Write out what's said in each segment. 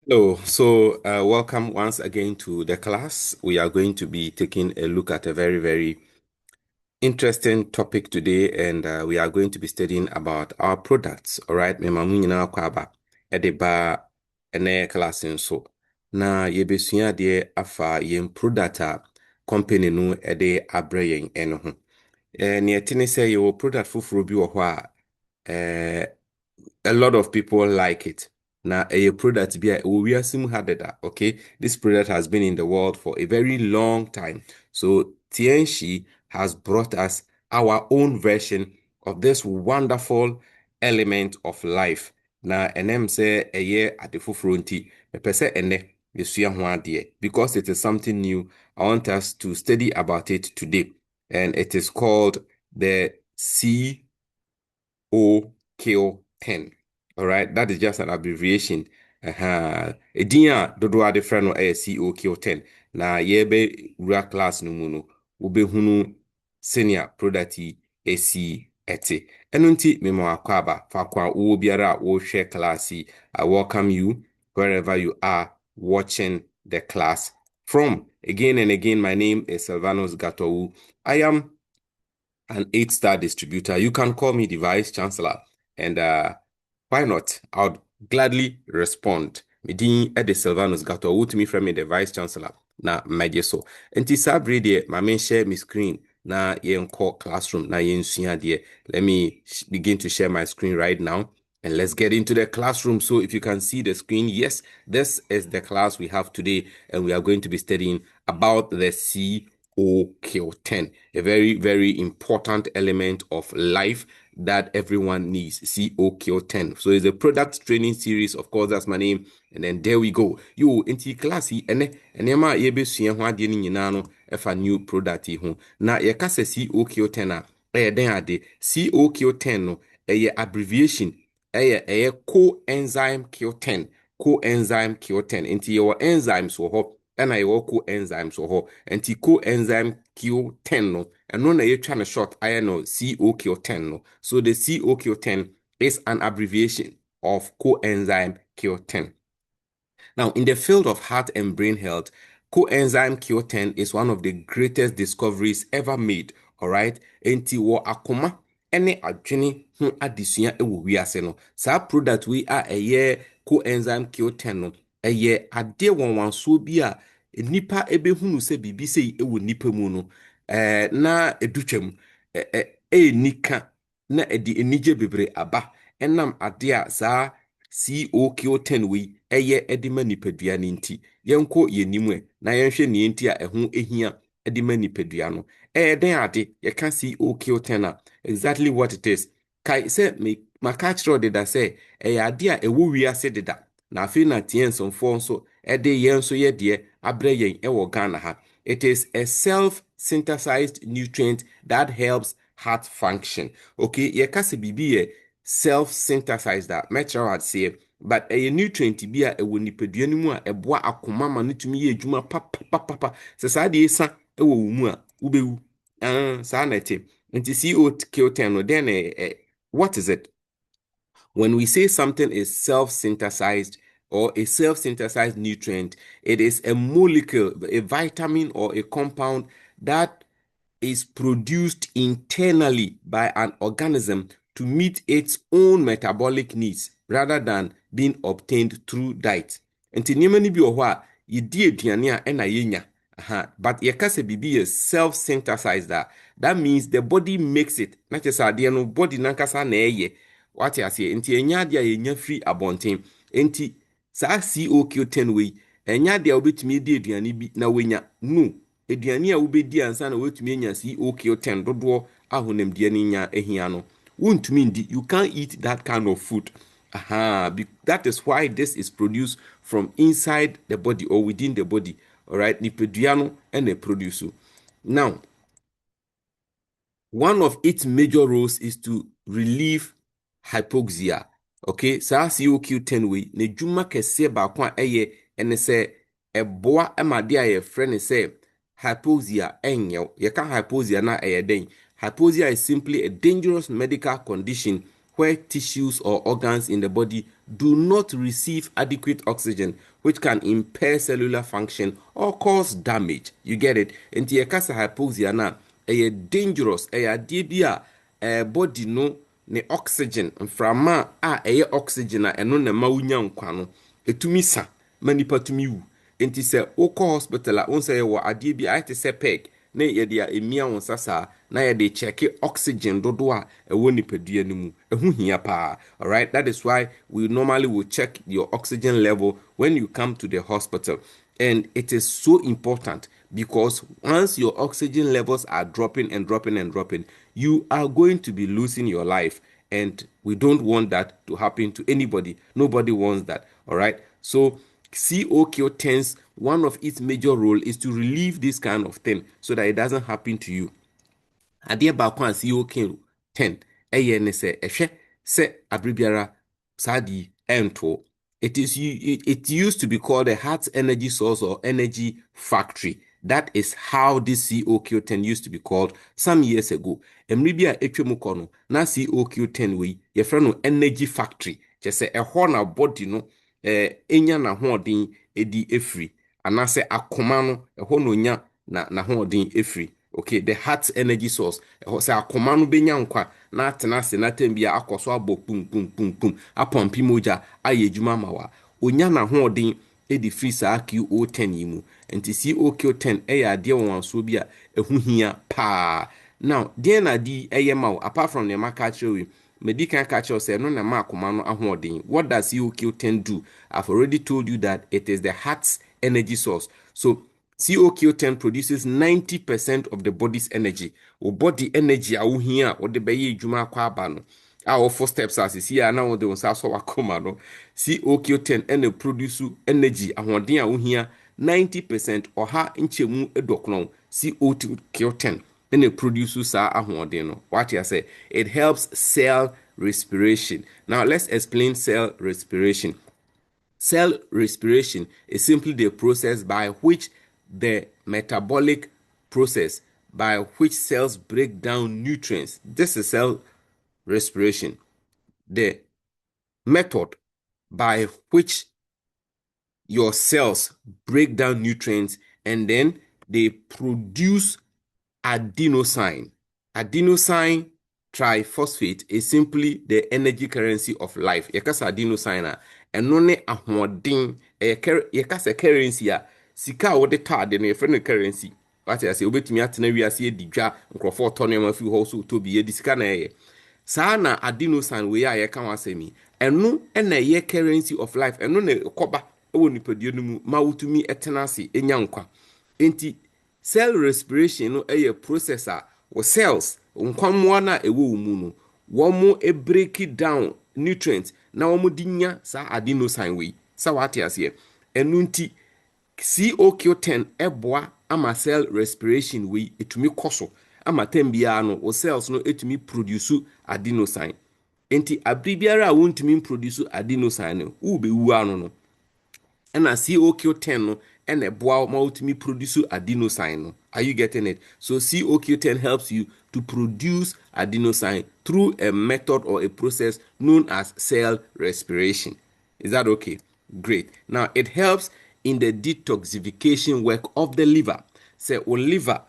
Hello, welcome once again to the class. We are going to be taking a look at a very, very interesting topic today, and we are going to be studying about our products. All right, me mamu nyina kwaba edeba ene class nso na yebesua de afa yen product a company no ede abrɛ yɛn ɛno ho. Ne yɛtene sɛ yɛwɔ product foforɔ bi wɔ hɔ a lot of people like it. Now, a product be we assume had that. Okay, this product has been in the world for a very long time. So Tianxi has brought us our own version of this wonderful element of life. Now, enem say a year at the fronti, a percent ene because it is something new. I want us to study about it today, and it is called the CoQ10. All right, that is just an abbreviation. Edin a dodo ade frɛ no CoQ10. Na yɛbɛ wura class no mu no, wobɛhunu senior product yi esi ɛte. Ɛno nti mema wakɔ aba fa kwa wo biara a wohwɛ class yi. I welcome you wherever you are watching the class from. Again and again, my name is Silvanus Gatowu. I am an 8-star distributor. You can call me the Vice Chancellor. And why not? I would gladly respond. Medin Ede Silvanus Gato, who to me from me the Vice Chancellor. Na media so. Enti sabre de my main share my screen. Na yen call classroom. Na yen suya de. Let me begin to share my screen right now. And let's get into the classroom. So if you can see the screen, yes, this is the class we have today. And we are going to be studying about the CoQ10, a very, very important element of life that everyone needs. CoQ10. So it's a product training series. Of course, that's my name. And then there we go. You into class and ma yebe suya ho ade ni nyina no efa new product ho. Na ye ka se CoQ10 a den ade. CoQ10 no abbreviation coenzyme Q10. Coenzyme Q10. Into your enzymes wo ho and I will coenzymes or anti coenzyme Q10 no and no na you trying to short I know CoQ10 no. So the CoQ10 is an abbreviation of coenzyme Q10. Now, in the field of heart and brain health, coenzyme Q10 is one of the greatest discoveries ever made. All right, enti wo akoma ene adwene ho adesua ewo wiase no. Sa product we are a coenzyme Q10 no. Eye ade wonwanso bi a nipa ebehunu se bibi sei ewo nipa mu no. Na edutwam nika na edi enije bebre aba enam ade a saa CoQ10 we eye edima nipadua ne nti yenko yenimwe na yenhwe ne nti a eho ehia edima nipadua no den ade ye ka CoQ10 a exactly what it is kai se me maka kiro de da se ade a ewo wiase de da na afi na tiensonfo nso ede yen so ye de abre yen ewo Ghana ha. It is a self-synthesized nutrient that helps heart function. Okay, ye ka se bibi ye self-synthesized that metro had say but a nutrient bi a ewo nipadua no mu a eboa akoma ma no tumi ye adwuma papa se sa de esa ewo wo mu a ubewu sa na te nti CoQ10 no then what is it? When we say something is self-synthesized or a self-synthesized nutrient, it is a molecule, a vitamin or a compound that is produced internally by an organism to meet its own metabolic needs rather than being obtained through diet. Nti nneɛma no bi wɔ hɔ a yɛdi aduane a ɛna yɛnya. But yɛka sɛ biribi yɛ self-synthesized that means the body makes it. Na kyerɛ sɛ adeɛ no body nankasa na ɛyɛ. Wate aseɛ nti ɛnya adeɛ a yɛnya firi abɔnten. Nti saa CoQ10 wei ɛnya adeɛ a wobɛtumi di aduane bi na wenya. No. Aduane a wobɛdi ansa na wotumi anya CoQ10 dodoɔ ahonamdeɛ no nya ahia no wontumi ndi. You can't eat that kind of food. That is why this is produced from inside the body or within the body. All right, nipadua no na produce. Now, one of its major roles is to relieve hypoxia. Okay, saa CoQ10 we na dwuma kɛseɛ baako a ɛyɛ ɛne sɛ ɛboa ma de a yɛfrɛ ne sɛ hypoxia ɛnyɛw. Yɛka hypoxia na ɛyɛ den. Hypoxia is simply a dangerous medical condition where tissues or organs in the body do not receive adequate oxygen, which can impair cellular function or cause damage. You get it? Nti yɛkasa hypoxia na ɛyɛ dangerous, ɛyɛ adeɛ bi a body no ne oxygen mframa a ɛyɛ oxygen a ɛno na ma wonya nkwa no ɛtumi sa ma nipa tumi wu. Nti sɛ wokɔ hospital a wonsɛ yɛwɔ adeɛ bi ayɛ te sɛ peg na yɛde a emia wo nsa saa na yɛde check oxygen dodo a ɛwɔ nipadua no mu ɛho hia paa. All right, that is why we normally will check your oxygen level when you come to the hospital, and it is so important because once your oxygen levels are dropping and dropping and dropping, you are going to be losing your life, and we don't want that to happen to anybody. Nobody wants that. All right, so CoQ10's one of its major role is to relieve this kind of thing so that it doesn't happen to you. Adeɛ baako a CoQ10 ɛyɛ ne sɛ ɛhwɛ sɛ abere sadi ɛnto. It used to be called a heart energy source or energy factory. That is how this CoQ10 used to be called some years ago. Emri bi a etwa mu kɔ no na CoQ10 wei yɛfrɛ no energy factory. Kyɛ sɛ ɛhɔ na body no enya na hoɔden edi efiri anase akoma no ɛhɔ no nya na hoɔden efiri. Okay, the heart energy source ɛhɔ sɛ akoma no benya nkwa na atena se na tem bia akɔso abɔ pum pum pum pum apɔmpi mogya ayɛ adwuma ma wa onya na hoɔden edi free saa CO10 yi mu. Nti CoQ10 ɛyɛ adeɛ wɔnso bi a ɛho hia paa. Now deɛ na di ɛyɛ ma wo apart from the maka kyerɛ medical culture say no na ma akoma no ahoɔden. What does CoQ10 do? I've already told you that it is the heart's energy source. So CoQ10 produces 90% of the body's energy. O body energy a wo hia o de bɛyɛ adwuma akɔ aba no a wo four steps as see a na wo de nsa so akoma no. CoQ10 ɛna produce energy ahoɔden a wo hia 90% ɔha nkyɛmu edokron. CoQ10 and it produces what you say. It helps cell respiration. Now let's explain cell respiration. Cell respiration is simply the process by which the metabolic process by which cells break down nutrients. This is cell respiration. The method by which your cells break down nutrients and then they produce adenosine. Adenosine triphosphate is simply the energy currency of life. Yekasa adenosine a eno ne ahoɔden yekasa currency a sika a wode ta de no yefrɛ no currency. What I say obetumi atena wiase edi dwa nkrɔfo tɔ no ma fi hɔ so to bi edi sika na ɛyɛ. Saa na adenosine we a yɛka wasɛmi eno na ɛyɛ currency of life. Eno na kɔba ɛwɔ nipadua no mu ma wotumi ɛtena ase enya nkwa. Enti cell respiration no a processor or cells nkwammoa na ewo mu no womo e break it down nutrients na womo dinya sa adenosine we sa wate ase enu nti CoQ10 eboa ama cell respiration we etumi koso ama tambia no o cells no etumi produce adenosine. Enti abribiara wontumi produce adenosine no wo be wu ano no na CoQ10 no and a boa ultimately produce adenosine. No. Are you getting it? So CoQ10 helps you to produce adenosine through a method or a process known as cell respiration. Is that okay? Great. Now it helps in the detoxification work of the liver. Say o liver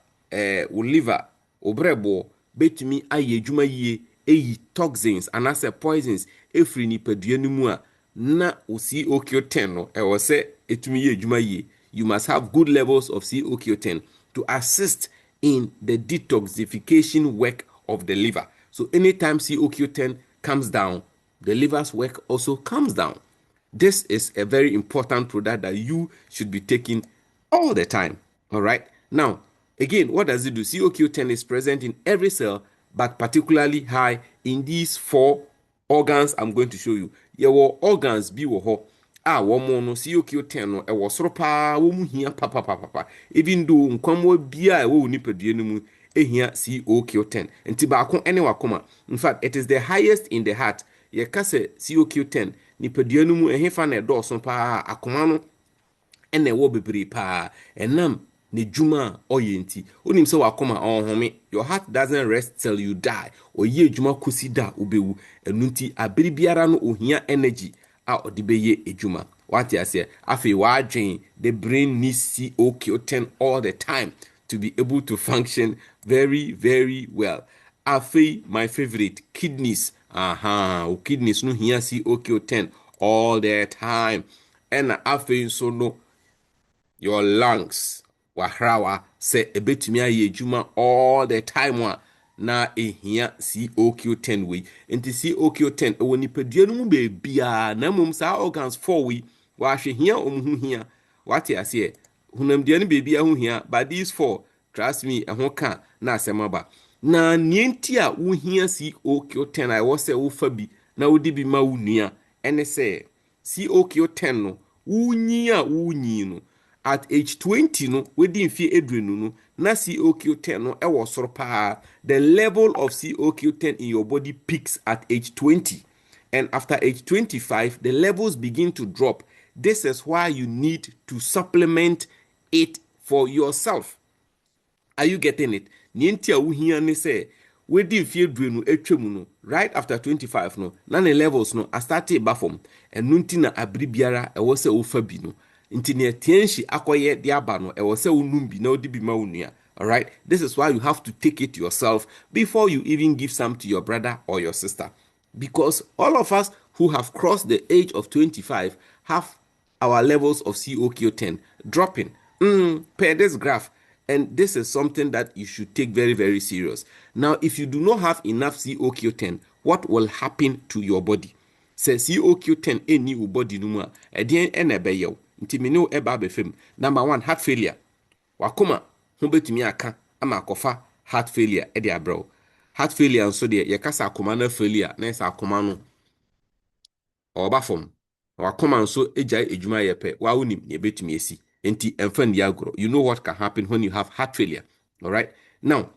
obrebo betumi aye adwuma yie eyi toxins and as poisons efri nipadua no mu a na o CoQ10 no e wo se etumi ye adwuma yie. You must have good levels of CoQ10 to assist in the detoxification work of the liver. So anytime CoQ10 comes down, the liver's work also comes down. This is a very important product that you should be taking all the time. All right. Now, again, what does it do? CoQ10 is present in every cell, but particularly high in these 4 organs I'm going to show you. Your organs be wo womo no CoQ10 no ewo soro pa wo mu hia papa even though nkwamwa bia ewo nipadua no mu ehia CoQ10 nti baako ene wakoma. In fact, it is the highest in the heart. Ye kase CoQ10 nipadua no mu ehefa na edoso pa akoma no ene wo bebre pa enam ne juma oyenti onim se wakoma onhome your heart doesn't rest till you die oye juma kosi da obewu enunti abiri biara no ohia energy a ode beye ejuma what you say afi wadwen the brain needs CoQ10 all the time to be able to function very very well afi my favorite kidneys kidneys no hia CoQ10 all the time and afi so no your lungs wahrawa say ebetumi aye adwuma all the time na ehia CoQ10 we nti CoQ10 ewo nipadua no mu be bia na mum sa organs 4 we wa hwe hia omhu hia wate ase hunamdua no be bia ho hia but these 4 trust me ehho ka na asema na nienti a wo hia CoQ10 I was say wo fa bi na wo di bi ma wo nua ene say CoQ10 no wunyi no at age 20 no wedi mfie edrenu no na CoQ10 no ewo soro pa the level of CoQ10 in your body peaks at age 20 and after age 25 the levels begin to drop. This is why you need to supplement it for yourself. Are you getting it? Nientia wuhia ne say wedi mfie edrenu etwemu no right after 25 no na ne levels no I started bafom enunti na abribiara ewo se ofa bi no nti ne tienshi akoye de aba no ewo se unum bi na odi bi ma unua. All right, this is why you have to take it yourself before you even give some to your brother or your sister, because all of us who have crossed the age of 25 have our levels of CoQ10 dropping per this graph, and this is something that you should take very very serious. Now if you do not have enough CoQ10, what will happen to your body? Say CoQ10 eni wo body no mu a edien ena ebeyew nti me ne eba befem. Number 1, heart failure. Wakoma ho betumi aka ama akofa heart failure e de abro. Heart failure nso de ye kasa akoma na failure na esa akoma no oba fom. Wakoma nso ejai ejuma yepe wa wonim ye betumi esi. Nti emfa ndi agro. You know what can happen when you have heart failure. All right? Now,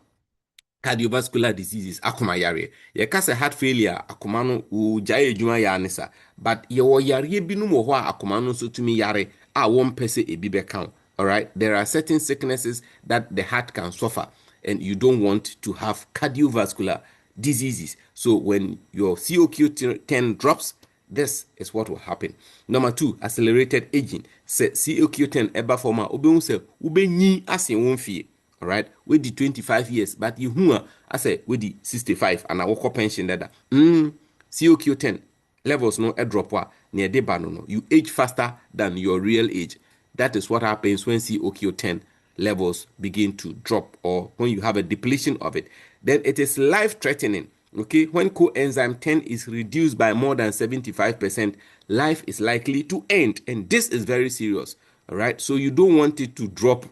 cardiovascular diseases akoma yare ye kasa heart failure akoma no ujai ejuma ya nisa but ye wo yare binum ho a akoma no so tumi yare a won pese ebi be kan. All right, there are certain sicknesses that the heart can suffer and you don't want to have cardiovascular diseases. So when your CoQ10 drops, this is what will happen. Number 2, accelerated aging. Say CoQ10 eba forma obe se ubenyi ase wonfie. All right, we di 25 years but you who I say we di 65 and I work pension that CoQ10 levels no a drop near de no you age faster than your real age. That is what happens when CoQ10 levels begin to drop or when you have a depletion of it. Then it is life-threatening. Okay, when coenzyme 10 is reduced by more than 75%, life is likely to end, and this is very serious. All right, so you don't want it to drop.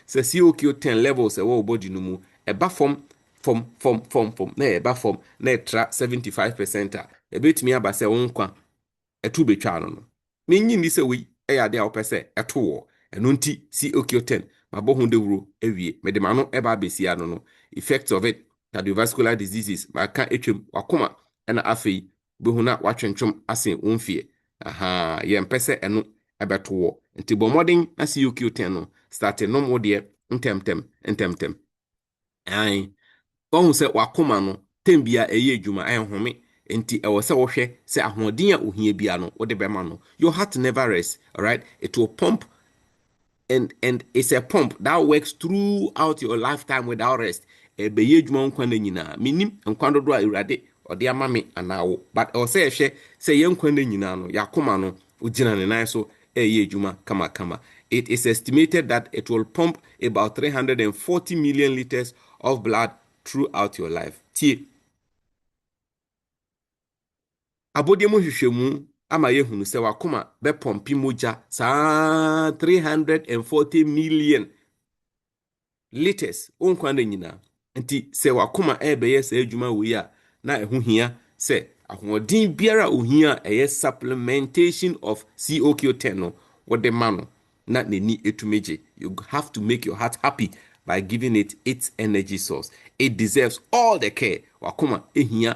So CoQ10 levels a body no mu eba from na eba from na tra 75%. E betumi aba se wonkwa etu betwa no. Menyi ni se we eyade a wopese eto wo. Eno nti CoQ10 mabo hu de wuro ewie. Mede ma no eba besia no no. Effects of it, cardiovascular diseases, maka etwem wakoma na afei behu na watwentwom ase wonfie. Ye mpese eno ebeto wo. Nti bomodin na CoQ10 no start no mo de ntemtem. Ai ohun se wakoma no tembia eye adwuma enhome nti ewo se wo hwe se ahoden a ohia bia no wo de bema no your heart never rests. All right, it will pump and it's a pump that works throughout your lifetime without rest. Ebeye adwuma nkwa na nyina minim nkwa dodo a Awurade ode ama me anawo but o se hwe se ye nkwa na nyina no yakoma no ugina ne nan so eye adwuma kama. It is estimated that it will pump about 340 million liters of blood throughout your life. Tie abode mo hwehwemu ama yehunu se wakoma be pompi moja sa 340 million liters onkwa na nyina nti se wakoma ebeye se adwuma we a na ehu hia se ahoden biara ohia eye supplementation of CoQ10 no wo de ma no na neni etumeje. You have to make your heart happy by giving it its energy source. It deserves all the care. Wakoma ehia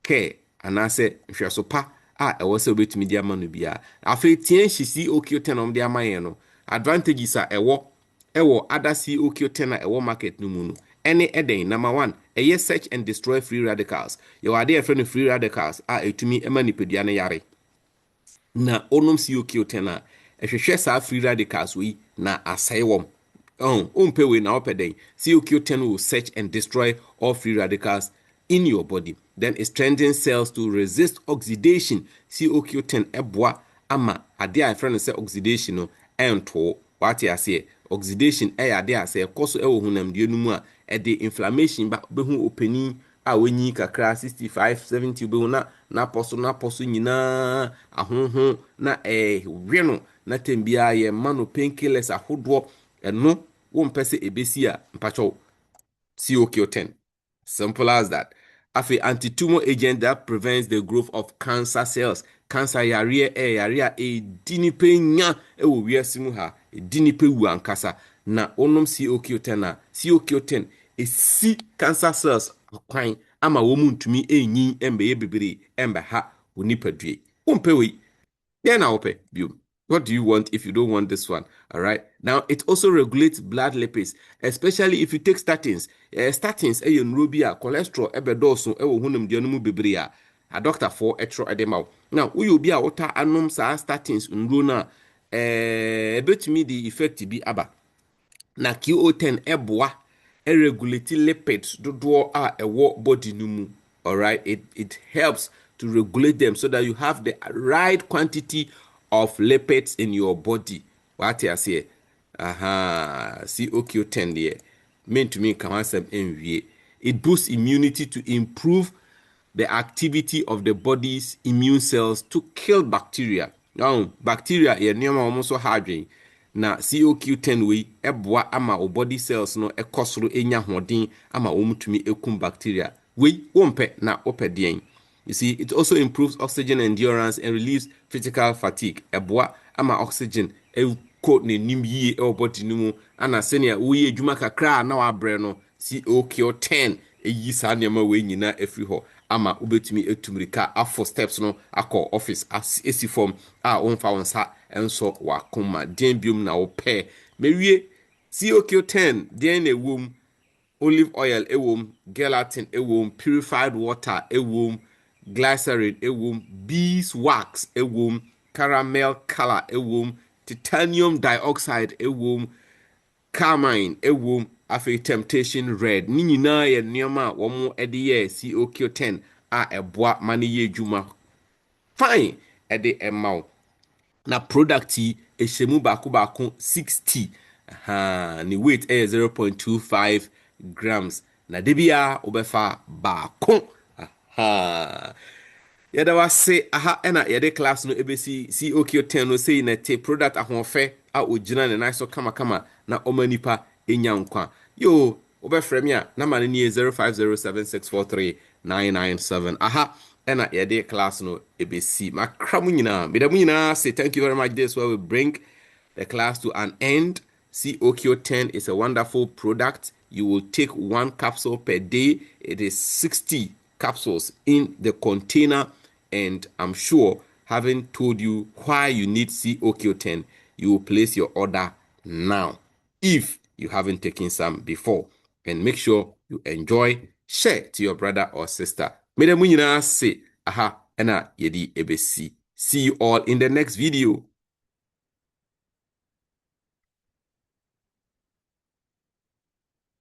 care anase hweso pa a ewo se obetumi dia ma no bia. Afi tien hyi CoQ10 om dia ma ye no advantages a ewo ɛwɔ other CoQ10 a ɛwɔ market no mu no ɛne ɛdɛn number one ɛyɛ search and destroy free radicals yɛwɔ adeɛ yɛfrɛ no free radicals a ɛtumi ɛma nipadua no yare na onom CoQ10 a ɛhwehwɛ saa free radicals wei na asɛe wɔm umpɛ wei na wopɛ dɛn CoQ10 will search and destroy all free radicals in your body. Then it strengthens cells to resist oxidation. CoQ10 ɛboa ama adeɛ a ɛfrɛ no sɛ oxidation no ɛnto wate aseɛ oxidation ɛyɛ adeɛ a sɛ ɛkɔ so ɛwɔ honamdeɛ no mu a ɛde inflammation ba bɛhu opanin a wɔnyi kakra 65 70 bɛhu na pɔ so nyinaa ahoho na ɛwe no na tem biara yɛ ma no painkillers ahodoɔ ɛno wompɛ sɛ ɛbɛsi a mpatwɛw CoQ10 simple as that. Afi anti-tumor agent that prevents the growth of cancer cells. Cancer yare edi nipa nya ewo wiase mu ha edi nipa wu ankasa na onom CoQ10 na CoQ10 esi cancer cells kwan ama wo mu ntumi enyin embe bebre embe ha wo nipa due. Wompe we then na wope biom. What do you want if you don't want this one? All right. Now, it also regulates blood lipids, especially if you take statins. Statins, nrobia, cholesterol, ebedoso, hunum dianumu bibria. A doctor for etro edema. Now, we will be a water anum sa statins unrona. Bet me the effect be aba. Na QO10 eboa, regulate lipids, do a walk body numu. All right. It helps to regulate them so that you have the right quantity of lipids in your body. What I say? CoQ10 there. Meant to me come MVA. It boosts immunity to improve the activity of the body's immune cells to kill bacteria. Now, bacteria almost so hard. Na CoQ10 we eboa ama o body cells no ekosoro enya hoden ama omutumi ekum bacteria. We wompe na opedien. You see, it also improves oxygen endurance and relieves physical fatigue. Eboa ama oxygen coat ne nim yie e body no mu ana senia wo ye adwuma kakra na wa bre no CoQ10 eyi sa nneema we nyina afiri ho ama obetumi etumrika afo steps no akọ office esi form a onfa wonsa enso wakoma den biom na wo pɛ mewie CoQ10 den na ewom olive oil ewom gelatin ewom purified water ewom glycerin ewom beeswax ewom caramel color ewom titanium dioxide ewom carmine ewom afi temptation red ni nyinaa ye nneema a wɔn de yɛ CoQ10 a ɛboa ma ne yɛ adwuma fine ɛde ɛma na product yi ehyɛmu baako 60 ne weight ɛyɛ 0.25 grams na de bia obefa baako yɛda wase ɛna yɛde class no ebesi CoQ10 no sei na te product ahoɔfɛ a ogyina ne nan so kama na ɔmanipa enya nkwa yo obɛfrɛ me a na ma ne nie 0507643997 ɛna yɛde class no ebesi makra mu nyinaa meda mu nyinaa say thank you very much. This where we bring the class to an end. CoQ10 is a wonderful product. You will take one capsule per day. It is 60 capsules in the container, and I'm sure, having told you why you need CoQ10, you will place your order now if you haven't taken some before. And make sure you enjoy, share to your brother or sister. Mede mu nyinaa se ena yedi ebesi. See you all in the next video.